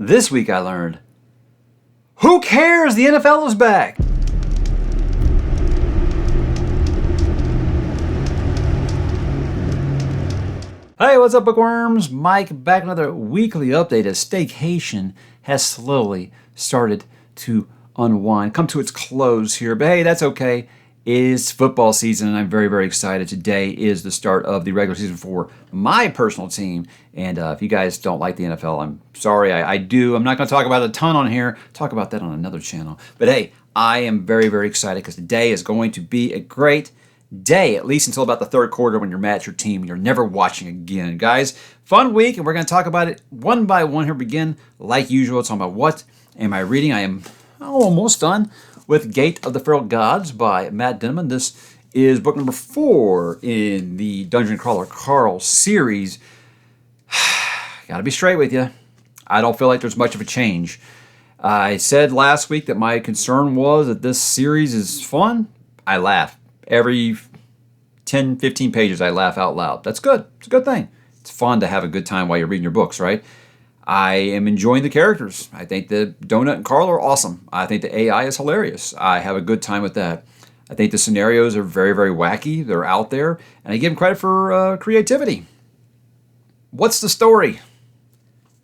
This week I learned, who cares? The NFL is back. Hey, what's up, bookworms? Mike back with another weekly update as staycation has slowly started to unwind, come to its close here. But hey, that's okay. It is football season, and I'm very, very excited. Today is the start of the regular season for my personal team. And if you guys don't like the NFL, I'm sorry. I do. I'm not going to talk about it a ton on here. Talk about that on another channel. But hey, I am very, very excited because today is going to be a great day, at least until about the third quarter when you're mad at your team and you're never watching again. Guys, fun week, and we're going to talk about it one by one here. Begin, like usual, talking about what am I reading. I am almost done with Gate of the Feral Gods by ℙ𝕦𝕤𝕤𝕤. This is book number 4 in the Dungeon Crawler Carl series. Gotta be straight with you. I don't feel like there's much of a change. I said last week that my concern was that this series is fun. I laugh. Every 10, 15 pages, I laugh out loud. That's good. It's a good thing. It's fun to have a good time while you're reading your books, right? I am enjoying the characters. I think that Donut and Carl are awesome. I think the AI is hilarious. I have a good time with that. I think the scenarios are very, very wacky. They're out there. And I give them credit for creativity. What's the story?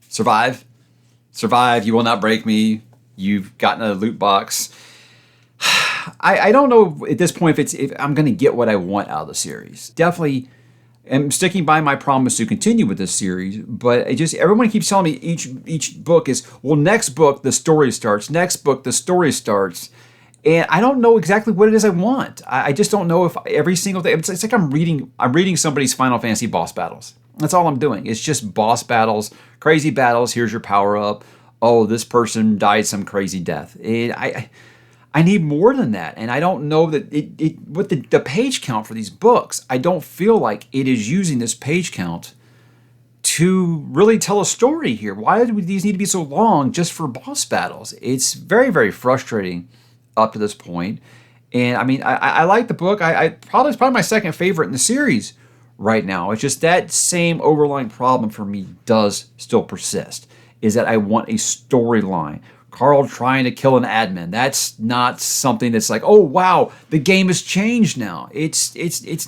Survive. Survive. You will not break me. You've gotten a loot box. I don't know at this point if I'm going to get what I want out of the series. Definitely am sticking by my promise to continue with this series, but everyone keeps telling me each book is, well, next book the story starts, next book the story starts, and I don't know exactly what it is I want. I just don't know if every single thing. It's like I'm reading somebody's Final Fantasy boss battles. That's all I'm doing. It's just boss battles, crazy battles. Here's your power up. Oh, this person died some crazy death. I need more than that, and I don't know that with the page count for these books, I don't feel like it is using this page count to really tell a story here. Why do these need to be so long just for boss battles? It's very, very frustrating up to this point. And I mean, I like the book. It's probably my second favorite in the series right now. It's just that same overlying problem for me does still persist, is that I want a storyline. Carl trying to kill an admin. That's not something that's like, oh wow, the game has changed now. It's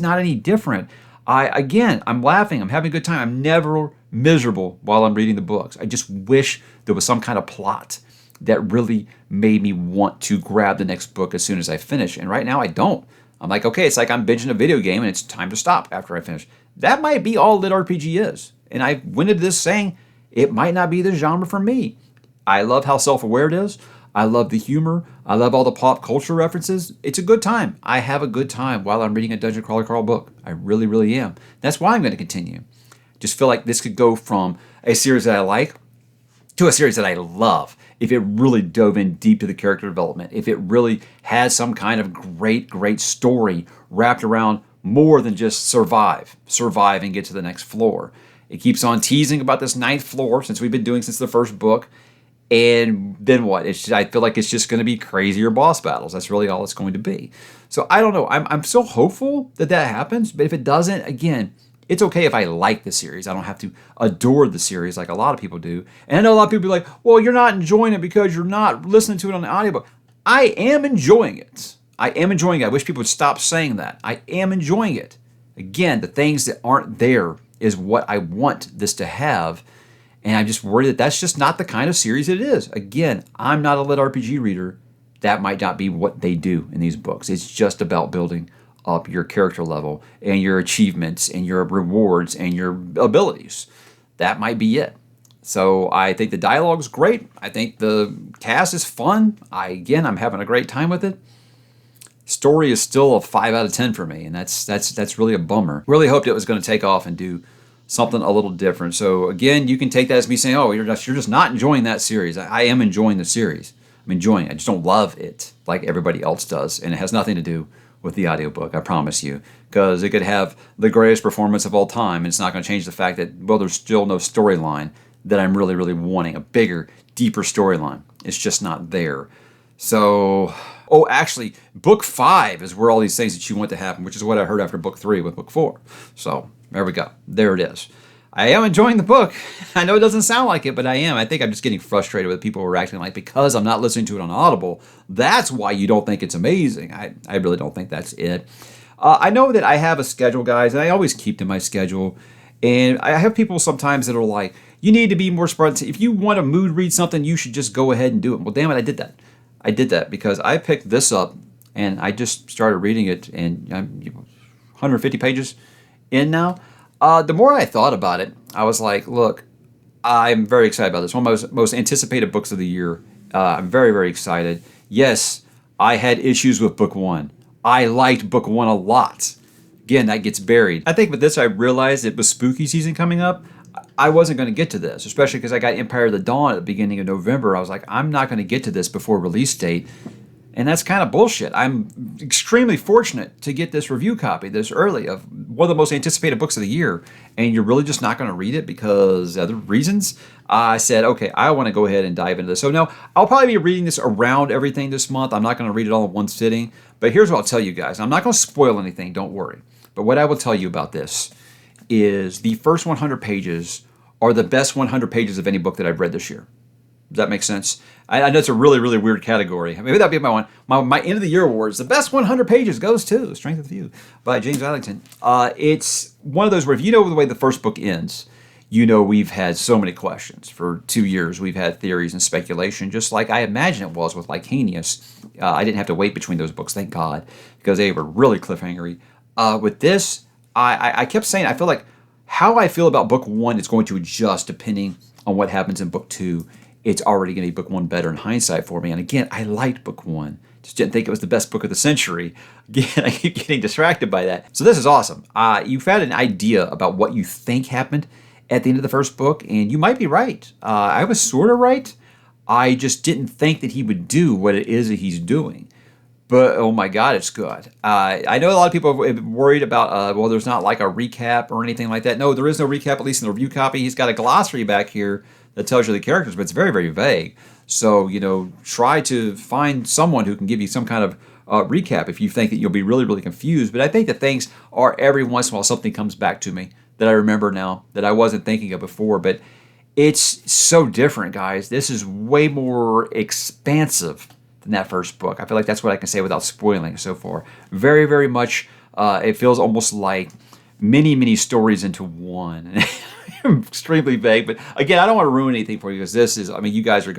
not any different. I'm laughing. I'm having a good time. I'm never miserable while I'm reading the books. I just wish there was some kind of plot that really made me want to grab the next book as soon as I finish. And right now I don't. I'm like, okay, it's like I'm binging a video game and it's time to stop after I finish. That might be all lit RPG is. And I went into this saying it might not be the genre for me. I love how self-aware it is. I love the humor. I love all the pop culture references. It's a good time. I have a good time while I'm reading a Dungeon Crawler Carl book. I really, really am. That's why I'm going to continue. Just feel like this could go from a series that I like to a series that I love if it really dove in deep to the character development, if it really has some kind of great, great story wrapped around more than just survive and get to the next floor. It keeps on teasing about this 9th floor since we've been doing since the first book. And then what? I feel like it's just going to be crazier boss battles. That's really all it's going to be. So I don't know. I'm still hopeful that happens. But if it doesn't, again, it's okay if I like the series. I don't have to adore the series like a lot of people do. And I know a lot of people be like, well, you're not enjoying it because you're not listening to it on the audiobook. I am enjoying it. I am enjoying it. I wish people would stop saying that. I am enjoying it. Again, the things that aren't there is what I want this to have. And I'm just worried that that's just not the kind of series it is. Again, I'm not a lit RPG reader. That might not be what they do in these books. It's just about building up your character level and your achievements and your rewards and your abilities. That might be it. So I think the dialogue's great. I think the cast is fun. I'm having a great time with it. Story is still a 5 out of 10 for me, and that's really a bummer. Really hoped it was going to take off and do something a little different. So again, you can take that as me saying, oh, you're just not enjoying that series. I am enjoying the series. I'm enjoying it. I just don't love it like everybody else does. And it has nothing to do with the audiobook, I promise you. Because it could have the greatest performance of all time, and it's not going to change the fact that, well, there's still no storyline that I'm really, really wanting. A bigger, deeper storyline. It's just not there. So, actually, book 5 is where all these things that you want to happen, which is what I heard after book 3 with book 4. So, there we go. There it is. I am enjoying the book. I know it doesn't sound like it, but I am. I think I'm just getting frustrated with people who are acting like because I'm not listening to it on Audible, that's why you don't think it's amazing. I really don't think that's it. I know that I have a schedule, guys, and I always keep to my schedule. And I have people sometimes that are like, you need to be more spontaneous. If you want to mood read something, you should just go ahead and do it. Well, damn it, I did that. I did that because I picked this up and I just started reading it, and I'm 150 pages in now. The more I thought about it, I was like, look, I'm very excited about this. One of my most anticipated books of the year. I'm very, very excited. Yes, I had issues with book one. I liked book one a lot. Again, that gets buried. I think with this, I realized it was spooky season coming up. I wasn't going to get to this, especially because I got Empire of the Dawn at the beginning of November. I was like, I'm not going to get to this before release date. And that's kind of bullshit. I'm extremely fortunate to get this review copy this early of one of the most anticipated books of the year. And you're really just not going to read it because other reasons? I said, okay, I want to go ahead and dive into this. So no, I'll probably be reading this around everything this month. I'm not going to read it all in one sitting. But here's what I'll tell you guys. I'm not going to spoil anything, don't worry. But what I will tell you about this is the first 100 pages are the best 100 pages of any book that I've read this year. Does that make sense? I know it's a really, really weird category. Maybe that'll be my end of the year awards. The best 100 pages goes to Strength of You by James Allington. It's one of those where if you know the way the first book ends, you know we've had so many questions. For 2 years, we've had theories and speculation, just like I imagine it was with Licanius. I didn't have to wait between those books, thank God, because they were really cliffhangery. With this, I kept saying, I feel like how I feel about book one is going to adjust depending on what happens in book two. It's already going to be book one better in hindsight for me. And again, I liked book one. Just didn't think it was the best book of the century. Again, I keep getting distracted by that. So this is awesome. You've had an idea about what you think happened at the end of the first book, and you might be right. I was sort of right. I just didn't think that he would do what it is that he's doing. But, oh my God, it's good. I know a lot of people are worried about, well, there's not like a recap or anything like that. No, there is no recap, at least in the review copy. He's got a glossary back here that tells you the characters, but it's very, very vague. So, try to find someone who can give you some kind of recap if you think that you'll be really, really confused. But I think that things are every once in a while something comes back to me that I remember now that I wasn't thinking of before. But it's so different, guys. This is way more expansive than that first book. I feel like that's what I can say without spoiling so far. Very, very much, it feels almost like many, many stories into one. Extremely vague, but again, I don't want to ruin anything for you because this is, you guys are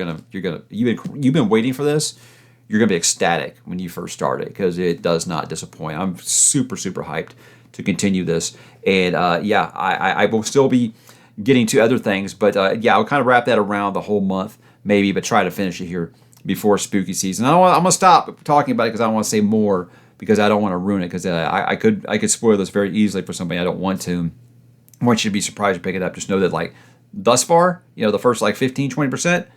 you've been waiting for this. You're gonna be ecstatic when you first start it because it does not disappoint. I'm super, super hyped to continue this, and I will still be getting to other things, but I'll kind of wrap that around the whole month maybe, but try to finish it here before spooky season. I'm gonna stop talking about it because I don't want to say more because I don't want to ruin it because I could spoil this very easily for somebody I don't want to. I want you to be surprised to pick it up. Just know that, like, thus far, the first, 15, 20%,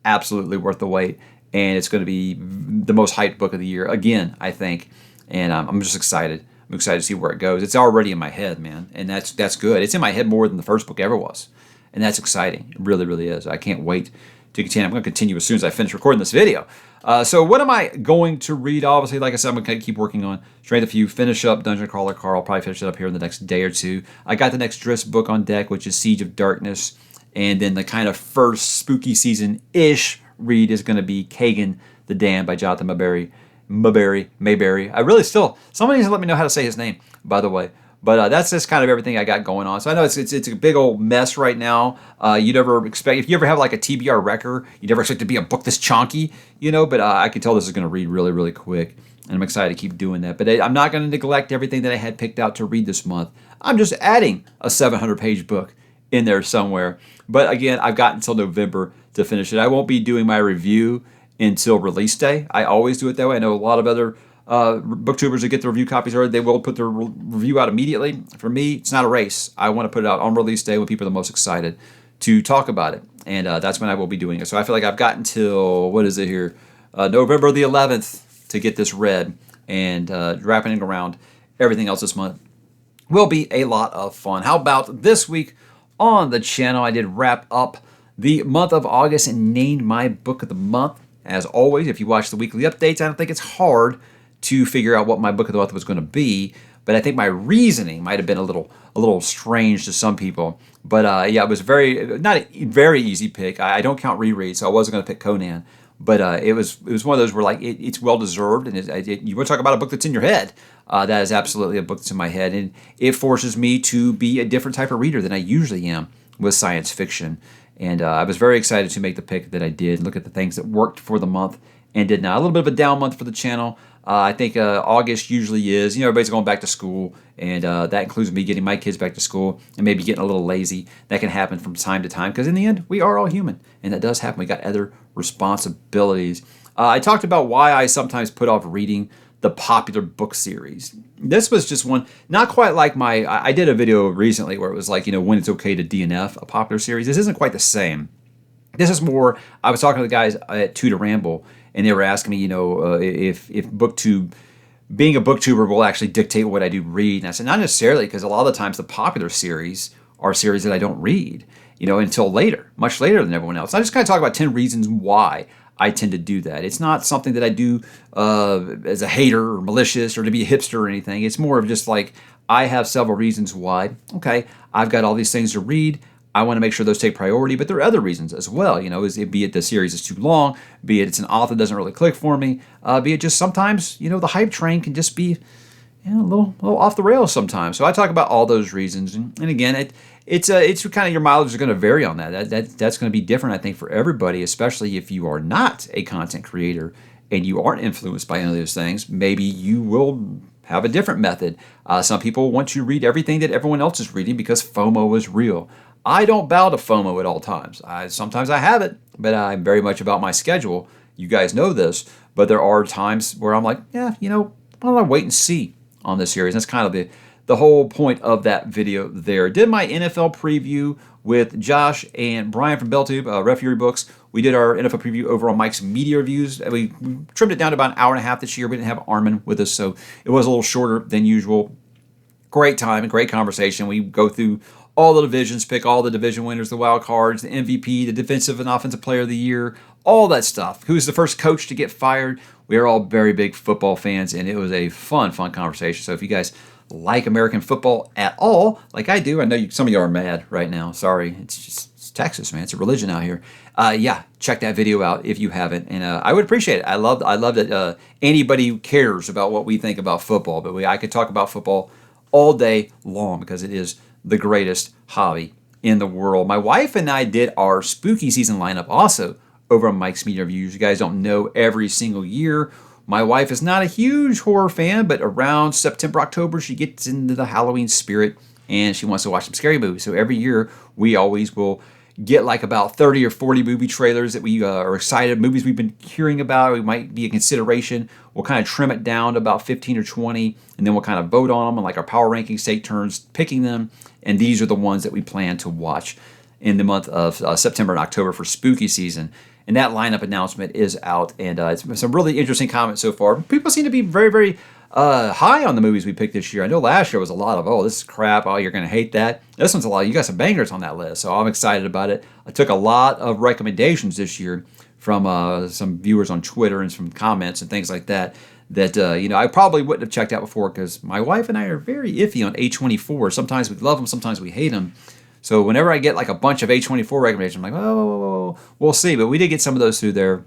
absolutely worth the wait. And it's going to be the most hyped book of the year, again, I think. And I'm just excited. I'm excited to see where it goes. It's already in my head, man. And that's good. It's in my head more than the first book ever was. And that's exciting. It really, really is. I can't wait to continue. I'm going to continue as soon as I finish recording this video. So what am I going to read? Obviously, like I said, I'm going to keep working on Strength of You, finish up Dungeon Crawler Carl. I'll probably finish it up here in the next day or two. I got the next Drizzt book on deck, which is Siege of Darkness. And then the kind of first spooky season-ish read is going to be Kagan the Damned by Jonathan Mayberry. I really somebody needs to let me know how to say his name, by the way. But that's just kind of everything I got going on. So I know it's a big old mess right now. You never expect, if you ever have like a TBR wrecker, you never expect it to be a book this chunky, But I can tell this is going to read really, really quick. And I'm excited to keep doing that. But I'm not going to neglect everything that I had picked out to read this month. I'm just adding a 700-page book in there somewhere. But again, I've got until November to finish it. I won't be doing my review until release day. I always do it that way. I know a lot of other booktubers that get the review copies already, they will put their review out immediately. For me, it's not a race. I want to put it out on release day when people are the most excited to talk about it. And that's when I will be doing it. So I feel like I've got until, November the 11th to get this read. And wrapping it around everything else this month will be a lot of fun. How about this week on the channel? I did wrap up the month of August and named my book of the month. As always, if you watch the weekly updates, I don't think it's hard to figure out what my book of the month was going to be. but I think my reasoning might have been a little strange to some people. But yeah, it was not a very easy pick. I don't count rereads, so I wasn't going to pick Conan. But it was one of those where like it's well deserved, and you want to talk about a book that's in your head. That is absolutely a book that's in my head, and it forces me to be a different type of reader than I usually am with science fiction. And I was very excited to make the pick that I did. Look at the things that worked for the month and did not. A little bit of a down month for the channel. I think August usually is. Everybody's going back to school, and that includes me getting my kids back to school and maybe getting a little lazy. That can happen from time to time because in the end, we are all human, and that does happen. We got other responsibilities. I talked about why I sometimes put off reading the popular book series. This was just one, not quite like I did a video recently where it was like, when it's okay to DNF a popular series. This isn't quite the same. This is more, I was talking to the guys at ℓ𝕦𝕤𝕣𝕔𝕙𝕤, and they were asking me, if booktube, being a booktuber will actually dictate what I do read. And I said, not necessarily, because a lot of the times the popular series are series that I don't read, until later, much later than everyone else. I just kind of talk about 10 reasons why I tend to do that. It's not something that I do as a hater or malicious or to be a hipster or anything. It's more of just like, I have several reasons why. Okay, I've got all these things to read. I want to make sure those take priority, but there are other reasons as well. Be it the series is too long, be it it's an author that doesn't really click for me, be it just sometimes, the hype train can just be a little off the rails sometimes. So I talk about all those reasons, and again, it's kind of your mileage is going to vary on that. That's going to be different, I think, for everybody, especially if you are not a content creator and you aren't influenced by any of those things. Maybe you will have a different method. Some people want to read everything that everyone else is reading because FOMO is real. I don't bow to FOMO at all times. Sometimes I have it, but I'm very much about my schedule. You guys know this, but there are times where I'm like, yeah, why don't I wait and see on this series? That's kind of the whole point of that video there. Did my NFL preview with Josh and Brian from BellTube, Ref Fury Books. We did our NFL preview over on Mike's Media Reviews. We trimmed it down to about an hour and a half this year. We didn't have Armin with us, so it was a little shorter than usual. Great time and great conversation. We go through all the divisions, pick all the division winners, the wild cards, the MVP, the defensive and offensive player of the year, all that stuff. Who's the first coach to get fired? We are all very big football fans, and it was a fun conversation. So if you guys like American football at all, like I do, I know some of you are mad right now. Sorry, it's Texas, man. It's a religion out here. Yeah, check that video out if you haven't, and I would appreciate it. I love that anybody cares about what we think about football, but I could talk about football all day long because it is the greatest hobby in the world. My wife and I did our spooky season lineup also over on Mike's Media Reviews. You guys don't know, every single year my wife is not a huge horror fan, but around September, October, she gets into the Halloween spirit and she wants to watch some scary movies. So every year we always will get like about 30 or 40 movie trailers that we are excited, movies we've been hearing about, it might be a consideration. We'll kind of trim it down to about 15 or 20, and then we'll kind of vote on them, and like our power rankings take turns picking them, and these are the ones that we plan to watch in the month of September and October for spooky season. And that lineup announcement is out, and it's been some really interesting comments so far. People seem to be very, very high on the movies we picked this year. I know last year was a lot of, oh, this is crap, oh, you're going to hate that. This one's a lot. You got some bangers on that list, so I'm excited about it. I took a lot of recommendations this year from some viewers on Twitter and some comments and things like that I probably wouldn't have checked out before because my wife and I are very iffy on A24. Sometimes we love them, sometimes we hate them. So whenever I get like a bunch of A24 recommendations, I'm like, oh, we'll see. But we did get some of those through there,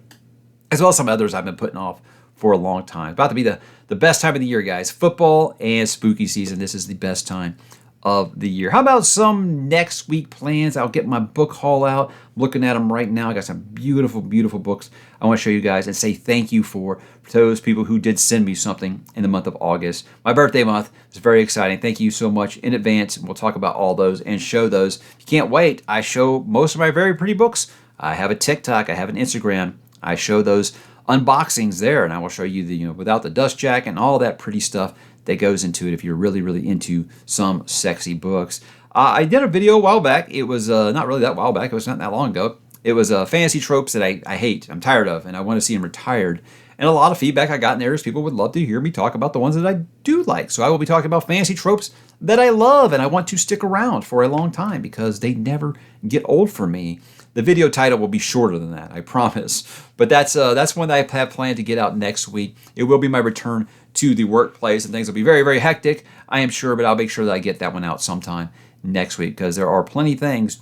as well as some others I've been putting off for a long time. About to be the best time of the year, guys. Football and spooky season. This is the best time of the year. How about some next week plans? I'll get my book haul out. I'm looking at them right now. I got some beautiful, beautiful books I want to show you guys and say thank you for those people who did send me something in the month of August. My birthday month is very exciting. Thank you so much in advance. We'll talk about all those and show those. If you can't wait, I show most of my very pretty books. I have a TikTok. I have an Instagram. I show those unboxings there, and I will show you the without the dust jacket and all that pretty stuff that goes into it if you're really, really into some sexy books. I did a video a while back. It was not really that while back. It was not that long ago. It was fantasy tropes that I hate. I'm tired of, and I want to see them retired. And a lot of feedback I got in there is people would love to hear me talk about the ones that I do like. So I will be talking about fantasy tropes that I love and I want to stick around for a long time because they never get old for me. The video title will be shorter than that, I promise. But that's one that I have planned to get out next week. It will be my return to the workplace, and things will be very, very hectic, I am sure, but I'll make sure that I get that one out sometime next week because there are plenty of things,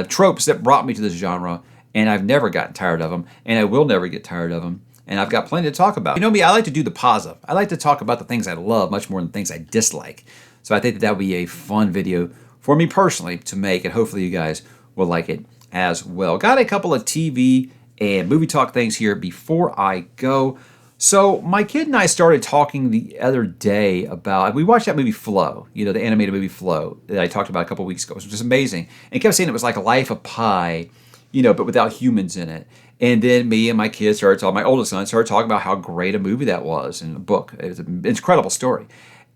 tropes that brought me to this genre, and I've never gotten tired of them, and I will never get tired of them, and I've got plenty to talk about. You know me, I like to do the positive. I like to talk about the things I love much more than things I dislike. So I think that would be a fun video for me personally to make, and hopefully you guys will like it as well. Got a couple of TV and movie talk things here before I go. So my kid and I started talking the other day about, we watched that movie Flow, you know, the animated movie Flow that I talked about a couple weeks ago, which was amazing. And he kept saying it was like Life of Pi, you know, but without humans in it. And then me and my kids started talking, my oldest son started talking about how great a movie that was in a book. It was an incredible story.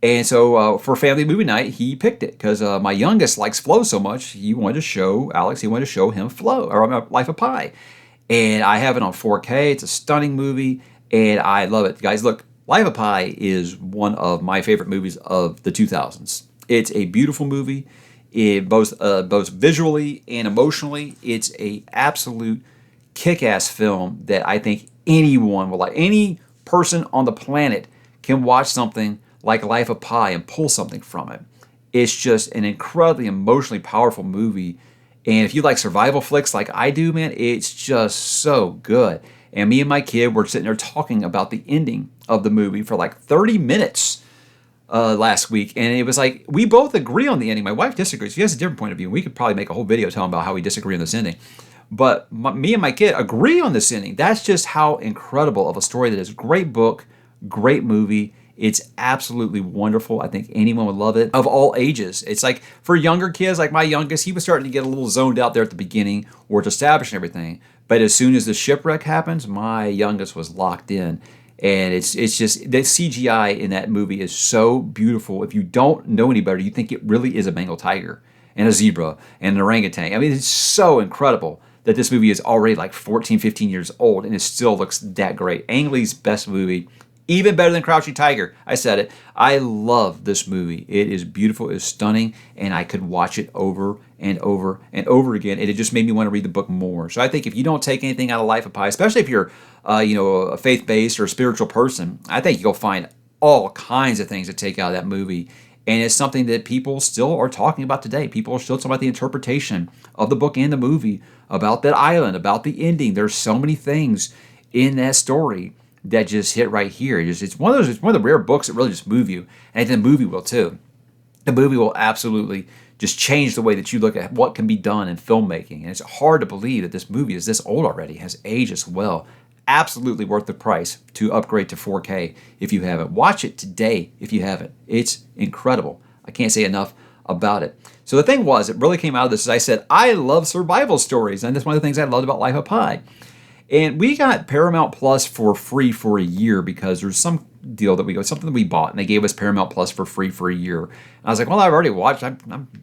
And so for family movie night, he picked it because my youngest likes Flow so much. He wanted to show Alex, he wanted to show him Flow, or Life of Pi. And I have it on 4K. It's a stunning movie, and I love it. Guys, look, Life of Pi is one of my favorite movies of the 2000s. It's a beautiful movie, both visually and emotionally. It's a absolute kick-ass film that I think anyone will like. Any person on the planet can watch something like Life of Pi and pull something from it. It's just an incredibly emotionally powerful movie. And if you like survival flicks like I do, man, it's just so good. And me and my kid were sitting there talking about the ending of the movie for like 30 minutes last week. And it was like, we both agree on the ending. My wife disagrees. She has a different point of view. We could probably make a whole video telling about how we disagree on this ending. But me and my kid agree on this ending. That's just how incredible of a story that is. Great book, great movie. It's absolutely wonderful. I think anyone would love it, of all ages. It's like for younger kids, like my youngest, he was starting to get a little zoned out there at the beginning where it's establishing everything. But as soon as the shipwreck happens, my youngest was locked in. And it's just, the CGI in that movie is so beautiful. If you don't know any better, you think it really is a Bengal tiger and a zebra and an orangutan. I mean, it's so incredible that this movie is already like 14, 15 years old and it still looks that great. Ang Lee's best movie. Even better than Crouching Tiger. I said it. I love this movie. It is beautiful. It is stunning. And I could watch it over and over and over again. And it just made me want to read the book more. So I think if you don't take anything out of Life of Pi, especially if you're a faith-based or a spiritual person, I think you'll find all kinds of things to take out of that movie. And it's something that people still are talking about today. People are still talking about the interpretation of the book and the movie, about that island, about the ending. There's so many things in that story that just hit right here. It's one of the rare books that really just move you. And I think the movie will too. The movie will absolutely just change the way that you look at what can be done in filmmaking. And it's hard to believe that this movie is this old already, has aged as well. Absolutely worth the price to upgrade to 4K if you haven't. Watch it today if you haven't. It's incredible. I can't say enough about it. So the thing was, it really came out of this, as I said, I love survival stories. And that's one of the things I loved about Life of Pi. And we got Paramount Plus for free for a year because there's some deal that something that we bought, and they gave us Paramount Plus for free for a year. And I was like, well, I've already watched. I'm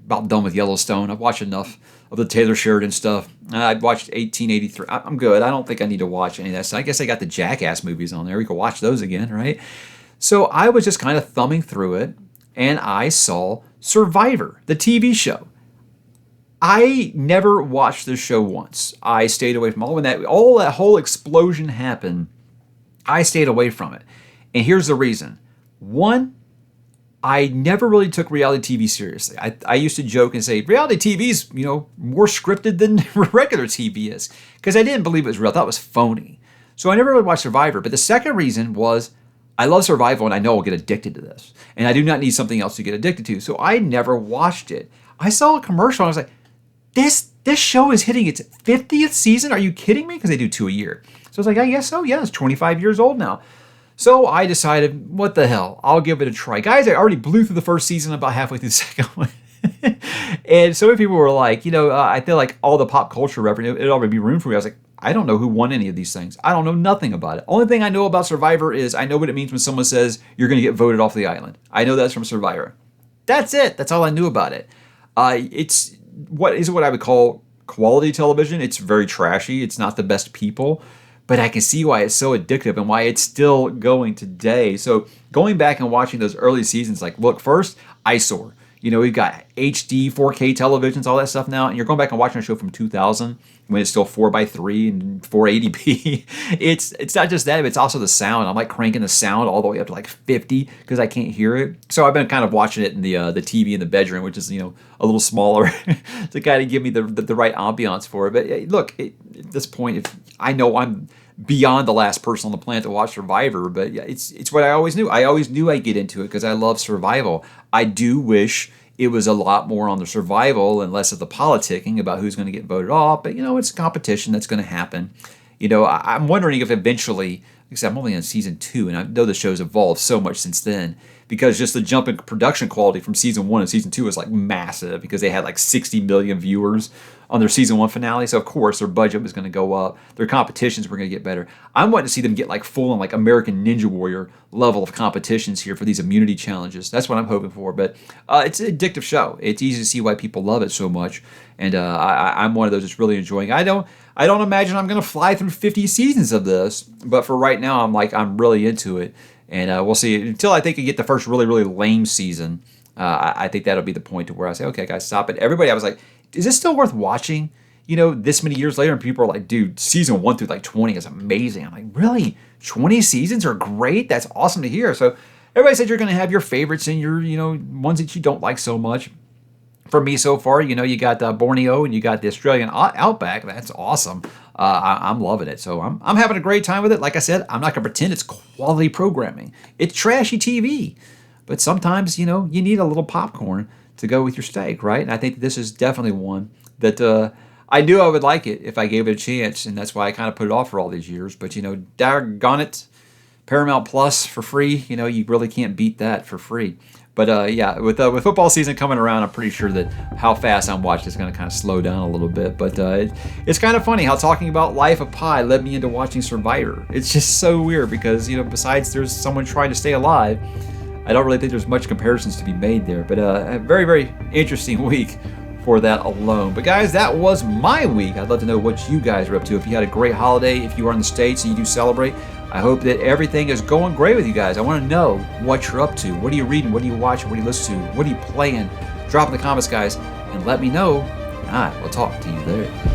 about done with Yellowstone. I've watched enough of the Taylor Sheridan stuff. I've watched 1883. I'm good. I don't think I need to watch any of that. So I guess I got the Jackass movies on there. We could watch those again, right? So I was just kind of thumbing through it, and I saw Survivor, the TV show. I never watched this show once. I stayed away from when that whole explosion happened. I stayed away from it. And here's the reason. One, I never really took reality TV seriously. I used to joke and say reality TV is, more scripted than regular TV is, because I didn't believe it was real. I thought it was phony. So I never really watched Survivor. But the second reason was I love survival and I know I'll get addicted to this. And I do not need something else to get addicted to. So I never watched it. I saw a commercial and I was like, This show is hitting its 50th season? Are you kidding me? Because they do 2 a year. So I was like, I guess so. Yeah, it's 25 years old now. So I decided, what the hell? I'll give it a try. Guys, I already blew through the first season about halfway through the second one. And so many people were like, I feel like all the pop culture reference, it'd already be ruined for me. I was like, I don't know who won any of these things. I don't know nothing about it. Only thing I know about Survivor is I know what it means when someone says you're going to get voted off the island. I know that's from Survivor. That's it. That's all I knew about it. It's what I would call quality television. It's very trashy. It's not the best people, but I can see why it's so addictive and why it's still going today. So going back and watching those early seasons, like, look, first, eyesore. You know, we've got HD, 4K televisions, all that stuff now, and you're going back and watching a show from 2000 when it's still 4:3 and 480p. It's not just that, but it's also the sound. I'm like cranking the sound all the way up to like 50 because I can't hear it. So I've been kind of watching it in the TV in the bedroom, which is, you know, a little smaller to kind of give me the right ambiance for it. But look, at this point, if I know I'm beyond the last person on the planet to watch Survivor, but yeah, it's what I always knew. I always knew I'd get into it because I love survival. I do wish it was a lot more on the survival and less of the politicking about who's going to get voted off. But, you know, it's a competition that's going to happen. You know, I'm wondering if eventually, like I said, I'm only on season 2, and I know the show's evolved so much since then, because just the jump in production quality from season 1 and season 2 is like massive, because they had like 60 million viewers on their season 1 finale. So of course their budget was going to go up. Their competitions were going to get better. I'm wanting to see them get like full on like American Ninja Warrior level of competitions here for these immunity challenges. That's what I'm hoping for. But it's an addictive show. It's easy to see why people love it so much. And I'm one of those that's really enjoying it. I don't imagine I'm going to fly through 50 seasons of this, but for right now, I'm really into it. And we'll see. Until I think I get the first really, really lame season, I think that'll be the point to where I say, okay, guys, stop it. Everybody, I was like, is this still worth watching? You know, this many years later, and people are like, dude, season 1 through like 20 is amazing. I'm like, really? 20 seasons are great? That's awesome to hear. So everybody said you're going to have your favorites and your, you know, ones that you don't like so much. For me so far, you know, you got Borneo and you got the Australian outback. That's awesome. I'm loving it. So I'm having a great time with it. Like I said, I'm not going to pretend it's quality programming. It's trashy TV. But sometimes, you know, you need a little popcorn to go with your steak, right? And I think this is definitely one that I knew I would like it if I gave it a chance. And that's why I kind of put it off for all these years. But, you know, daggone it, Paramount Plus for free. You know, you really can't beat that for free. But yeah, with football season coming around, I'm pretty sure that how fast I'm watching is going to kind of slow down a little bit. But it's kind of funny how talking about Life of Pi led me into watching Survivor. It's just so weird because, you know, besides there's someone trying to stay alive, I don't really think there's much comparisons to be made there. But a very, very interesting week for that alone. But guys, that was my week. I'd love to know what you guys are up to. If you had a great holiday, if you are in the States and you do celebrate, I hope that everything is going great with you guys. I want to know what you're up to. What are you reading? What are you watching? What are you listening to? What are you playing? Drop in the comments, guys, and let me know. And I will talk to you there.